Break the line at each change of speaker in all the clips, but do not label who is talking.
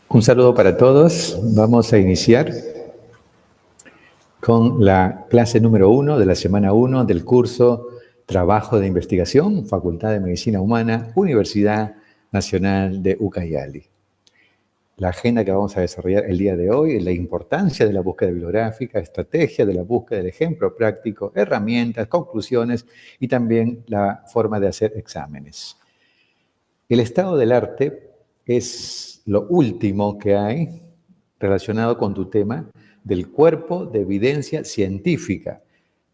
Un saludo para todos. Vamos a iniciar con la clase número 1 de la semana 1 del curso Trabajo de Investigación, Facultad de Medicina Humana, Universidad Nacional de Ucayali. La agenda que vamos a desarrollar el día de hoy es la importancia de la búsqueda bibliográfica, estrategia de la búsqueda del ejemplo práctico, herramientas, conclusiones y también la forma de hacer exámenes. El estado del arte es lo último que hay relacionado con tu tema del cuerpo de evidencia científica.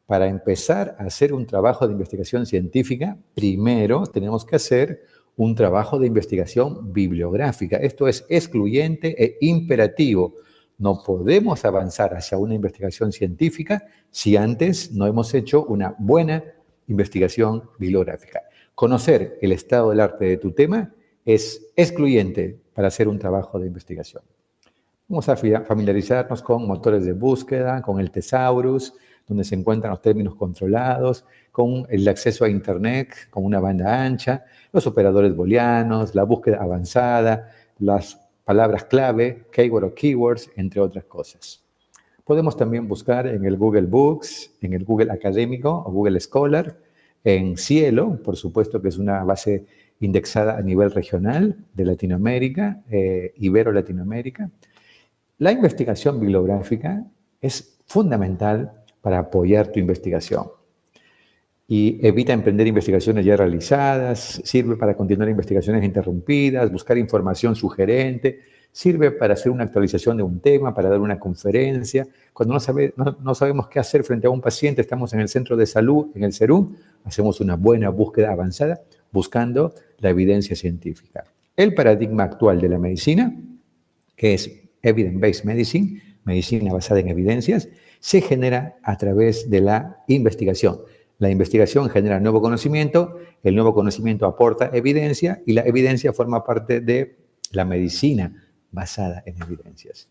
Para empezar a hacer un trabajo de investigación científica, primero tenemos que hacer un trabajo de investigación bibliográfica. Esto es excluyente e imperativo. No podemos avanzar hacia una investigación científica si antes no hemos hecho una buena investigación bibliográfica. Conocer el estado del arte de tu tema es excluyente para hacer un trabajo de investigación. Vamos a familiarizarnos con motores de búsqueda, con el Thesaurus, donde se encuentran los términos controlados, con el acceso a Internet, con una banda ancha, los operadores booleanos, la búsqueda avanzada, las palabras clave, keyword o keywords, entre otras cosas. Podemos también buscar en el Google Books, en el Google Académico o Google Scholar, en Cielo, por supuesto que es una base indexada a nivel regional de Latinoamérica, Ibero-Latinoamérica. La investigación bibliográfica es fundamental para apoyar tu investigación y evita emprender investigaciones ya realizadas, sirve para continuar investigaciones interrumpidas, buscar información sugerente, sirve para hacer una actualización de un tema, para dar una conferencia. Cuando no sabemos qué hacer frente a un paciente, estamos en el centro de salud, en el CERUM, hacemos una buena búsqueda avanzada buscando la evidencia científica. El paradigma actual de la medicina, que es Evidence-Based Medicine, medicina basada en evidencias, se genera a través de la investigación. La investigación genera nuevo conocimiento, el nuevo conocimiento aporta evidencia y la evidencia forma parte de la medicina basada en evidencias.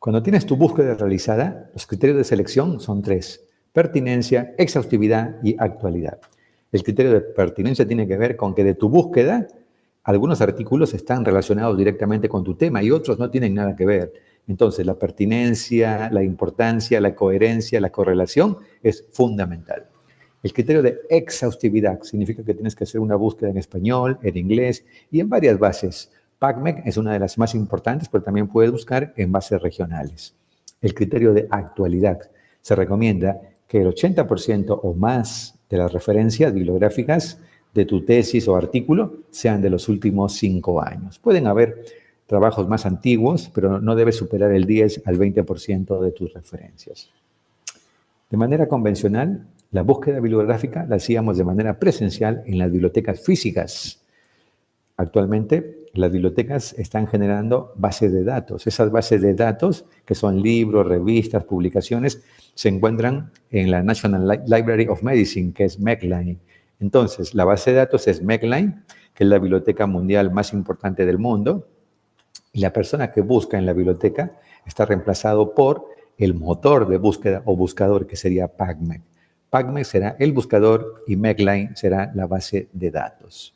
Cuando tienes tu búsqueda realizada, los criterios de selección son 3: pertinencia, exhaustividad y actualidad. El criterio de pertinencia tiene que ver con que de tu búsqueda, algunos artículos están relacionados directamente con tu tema y otros no tienen nada que ver. Entonces, la pertinencia, la importancia, la coherencia, la correlación es fundamental. El criterio de exhaustividad significa que tienes que hacer una búsqueda en español, en inglés y en varias bases. PubMed es una de las más importantes, pero también puedes buscar en bases regionales. El criterio de actualidad. Se recomienda que el 80% o más de las referencias bibliográficas de tu tesis o artículo sean de los últimos 5 años. Pueden haber trabajos más antiguos, pero no debe superar el 10 al 20% de tus referencias. De manera convencional, la búsqueda bibliográfica la hacíamos de manera presencial en las bibliotecas físicas. Actualmente, las bibliotecas están generando bases de datos. Esas bases de datos, que son libros, revistas, publicaciones, se encuentran en la National Library of Medicine, que es Medline. Entonces, la base de datos es Medline, que es la biblioteca mundial más importante del mundo, y la persona que busca en la biblioteca está reemplazado por el motor de búsqueda o buscador, que sería PubMed. PubMed será el buscador y Medline será la base de datos.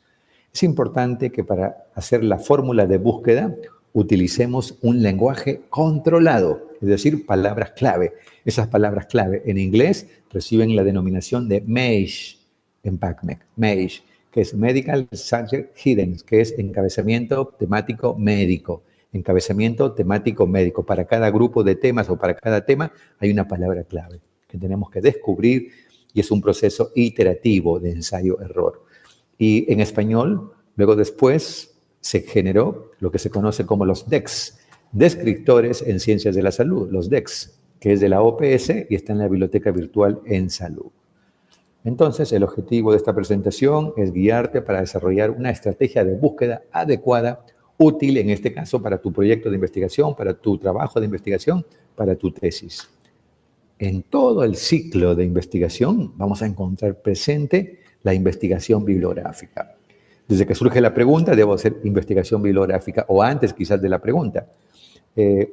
Es importante que para hacer la fórmula de búsqueda utilicemos un lenguaje controlado, es decir, palabras clave. Esas palabras clave en inglés reciben la denominación de MASH en PubMed, MASH, que es Medical Subject Hidden, que es encabezamiento temático médico. Encabezamiento temático médico. Para cada grupo de temas o para cada tema hay una palabra clave que tenemos que descubrir y es un proceso iterativo de ensayo-error. Y en español, luego después se generó lo que se conoce como los DEX, descriptores en ciencias de la salud, los DEX, que es de la OPS y está en la Biblioteca Virtual en Salud. Entonces, el objetivo de esta presentación es guiarte para desarrollar una estrategia de búsqueda adecuada, útil en este caso para tu proyecto de investigación, para tu trabajo de investigación, para tu tesis. En todo el ciclo de investigación vamos a encontrar presente la investigación bibliográfica. Desde que surge la pregunta, debo hacer investigación bibliográfica, o antes quizás de la pregunta.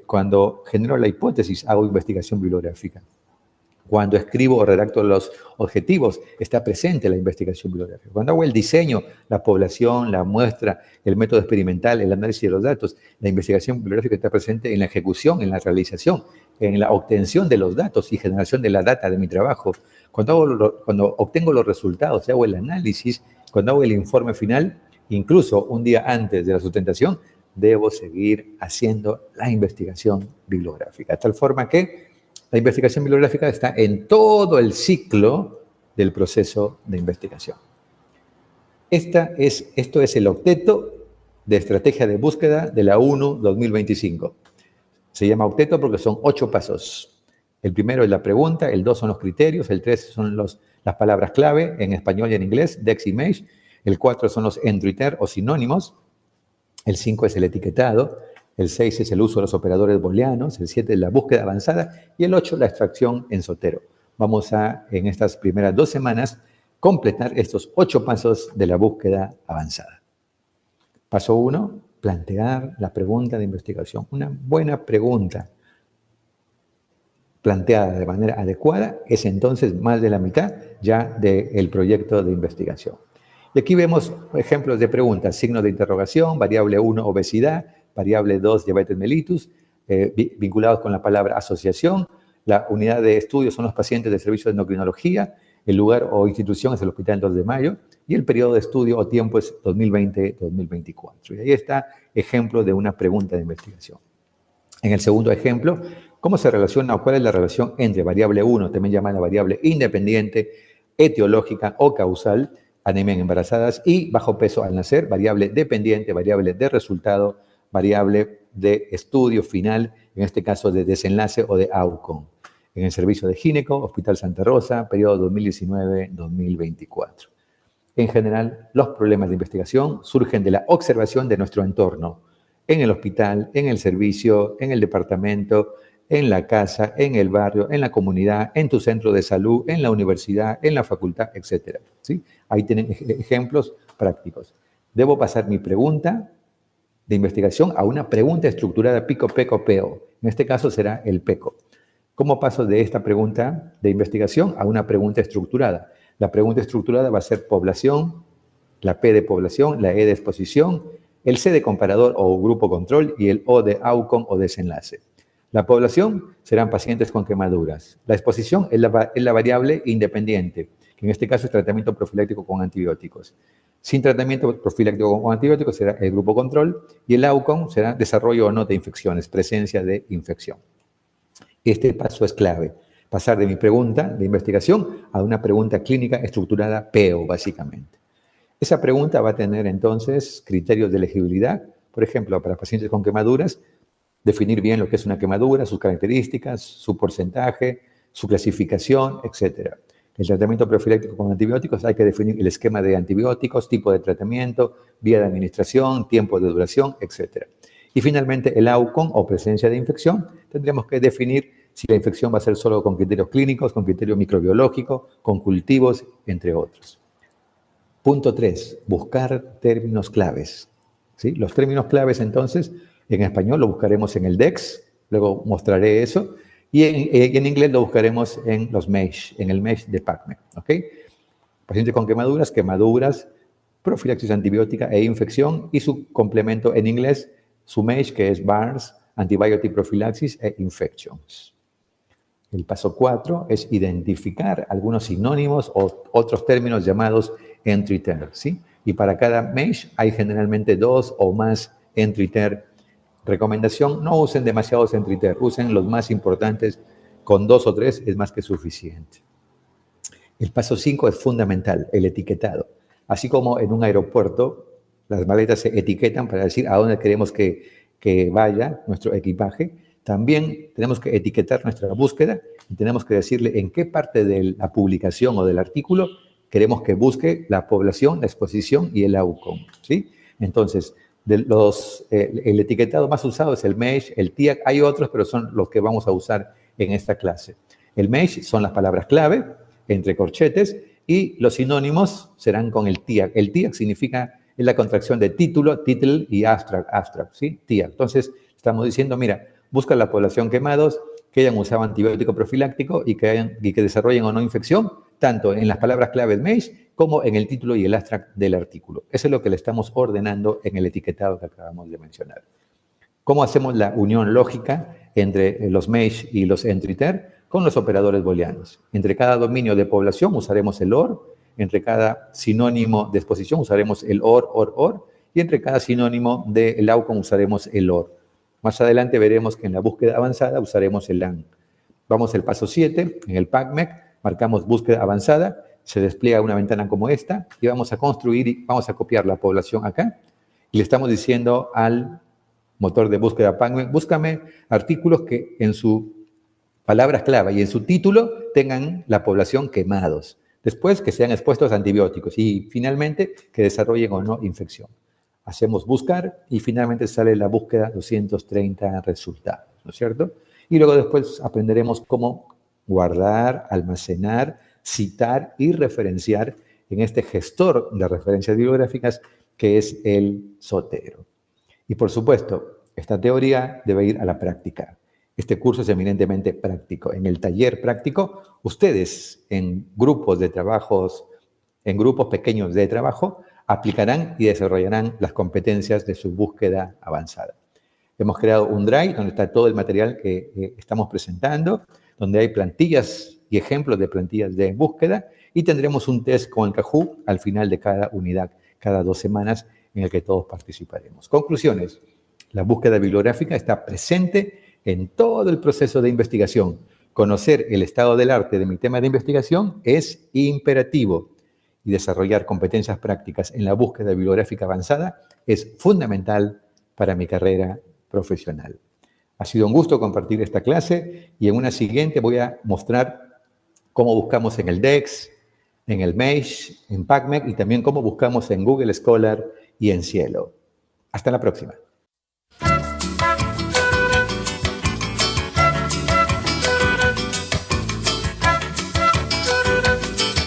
Cuando genero la hipótesis, hago investigación bibliográfica. Cuando escribo o redacto los objetivos, está presente la investigación bibliográfica. Cuando hago el diseño, la población, la muestra, el método experimental, el análisis de los datos, la investigación bibliográfica está presente en la ejecución, en la realización, en la obtención de los datos y generación de la data de mi trabajo. Cuando obtengo los resultados y hago el análisis, cuando hago el informe final, incluso un día antes de la sustentación, debo seguir haciendo la investigación bibliográfica. De tal forma que la investigación bibliográfica está en todo el ciclo del proceso de investigación. Esto es el octeto de estrategia de búsqueda de la ONU 2025. Se llama octeto porque son 8 pasos. El primero es la pregunta, el 2 son los criterios, el 3 son las palabras clave en español y en inglés, DEX y MEIS, el 4 son los entry-ter o sinónimos, el 5 es el etiquetado, el 6 es el uso de los operadores booleanos, el 7 es la búsqueda avanzada y el 8 la extracción en Zotero. Vamos a, en estas primeras 2 semanas, completar estos 8 pasos de la búsqueda avanzada. Paso 1, plantear la pregunta de investigación. Una buena pregunta planteada de manera adecuada es entonces más de la mitad ya del proyecto de investigación. Y aquí vemos ejemplos de preguntas, signos de interrogación, variable 1, obesidad, variable 2, diabetes mellitus, vinculados con la palabra asociación. La unidad de estudio son los pacientes de servicio de endocrinología, el lugar o institución es el Hospital 2 de Mayo, y el periodo de estudio o tiempo es 2020-2024. Y ahí está ejemplo de una pregunta de investigación. En el segundo ejemplo, ¿cómo se relaciona o cuál es la relación entre variable 1, también llamada variable independiente, etiológica o causal, anemia en embarazadas, y bajo peso al nacer, variable dependiente, variable de resultado, variable de estudio final, en este caso de desenlace o de outcome? En el servicio de gineco, Hospital Santa Rosa, periodo 2019-2024. En general, los problemas de investigación surgen de la observación de nuestro entorno, en el hospital, en el servicio, en el departamento, en la casa, en el barrio, en la comunidad, en tu centro de salud, en la universidad, en la facultad, etc. ¿Sí? Ahí tienen ejemplos prácticos. Debo pasar mi pregunta de investigación a una pregunta estructurada pico, peco, peo. En este caso será el peco. ¿Cómo paso de esta pregunta de investigación a una pregunta estructurada? La pregunta estructurada va a ser población, la P de población, la E de exposición, el C de comparador o grupo control y el O de outcome o desenlace. La población serán pacientes con quemaduras. La exposición es la variable independiente, que en este caso es tratamiento profiláctico con antibióticos. Sin tratamiento profiláctico con antibióticos será el grupo control y el outcome será desarrollo o no de infecciones, presencia de infección. Este paso es clave, pasar de mi pregunta de investigación a una pregunta clínica estructurada PEO, básicamente. Esa pregunta va a tener entonces criterios de elegibilidad, por ejemplo, para pacientes con quemaduras, definir bien lo que es una quemadura, sus características, su porcentaje, su clasificación, etc. El tratamiento profiláctico con antibióticos hay que definir el esquema de antibióticos, tipo de tratamiento, vía de administración, tiempo de duración, etc. Y finalmente el outcome o presencia de infección, tendremos que definir si la infección va a ser solo con criterios clínicos, con criterio microbiológico, con cultivos, entre otros. Punto 3, buscar términos claves. ¿Sí? Los términos claves entonces, en español lo buscaremos en el DEX, luego mostraré eso, y en inglés lo buscaremos en los MEIS, en el MEIS de PACME. ¿Okay? Pacientes con quemaduras, profilaxis antibiótica e infección, y su complemento en inglés, su MEIS, que es BARS, Antibiotic Prophylaxis e Infections. El paso 4 es identificar algunos sinónimos o otros términos llamados entry-ter, ¿sí? Y para cada MEIS hay generalmente 2 o más entry-ter. Recomendación, no usen demasiados entry-ter, usen los más importantes, con 2 o 3 es más que suficiente. El paso 5 es fundamental, el etiquetado. Así como en un aeropuerto, las maletas se etiquetan para decir a dónde queremos que vaya nuestro equipaje, también tenemos que etiquetar nuestra búsqueda y tenemos que decirle en qué parte de la publicación o del artículo queremos que busque la población, la exposición y el outcome, ¿sí? Entonces, el etiquetado más usado es el MEIS, el TIAC, hay otros, pero son los que vamos a usar en esta clase. El MEIS son las palabras clave, entre corchetes, y los sinónimos serán con el TIAC. El TIAC significa, es la contracción de título, title y abstract, ¿sí? TIAC. Entonces, estamos diciendo, mira, busca la población quemados, que hayan usado antibiótico profiláctico y que desarrollen o no infección, tanto en las palabras clave del MAGE como en el título y el abstract del artículo. Eso es lo que le estamos ordenando en el etiquetado que acabamos de mencionar. ¿Cómo hacemos la unión lógica entre los MAGE y los entry-ter? Con los operadores booleanos. Entre cada dominio de población usaremos el OR, entre cada sinónimo de exposición usaremos el OR, y entre cada sinónimo del outcome usaremos el OR. Más adelante veremos que en la búsqueda avanzada usaremos el AND. Vamos al paso 7, en el PACMEC, marcamos búsqueda avanzada, se despliega una ventana como esta, y vamos a construir y vamos a copiar la población acá, y le estamos diciendo al motor de búsqueda PACMEC, búscame artículos que en su palabras clave y en su título tengan la población quemados. Después que sean expuestos a antibióticos y finalmente que desarrollen o no infección. Hacemos buscar y finalmente sale la búsqueda 230 resultados, ¿no es cierto? Y luego después aprenderemos cómo guardar, almacenar, citar y referenciar en este gestor de referencias bibliográficas que es el Zotero. Y por supuesto, esta teoría debe ir a la práctica. Este curso es eminentemente práctico. En el taller práctico, ustedes en grupos de trabajos, en grupos pequeños de trabajo, aplicarán y desarrollarán las competencias de su búsqueda avanzada. Hemos creado un Drive donde está todo el material que estamos presentando, donde hay plantillas y ejemplos de plantillas de búsqueda, y tendremos un test con el Kahoot al final de cada unidad, cada 2 semanas, en el que todos participaremos. Conclusiones. La búsqueda bibliográfica está presente en todo el proceso de investigación. Conocer el estado del arte de mi tema de investigación es imperativo y desarrollar competencias prácticas en la búsqueda bibliográfica avanzada es fundamental para mi carrera profesional. Ha sido un gusto compartir esta clase y en una siguiente voy a mostrar cómo buscamos en el DEX, en el MAGE, en PACMEC y también cómo buscamos en Google Scholar y en Cielo. Hasta la próxima.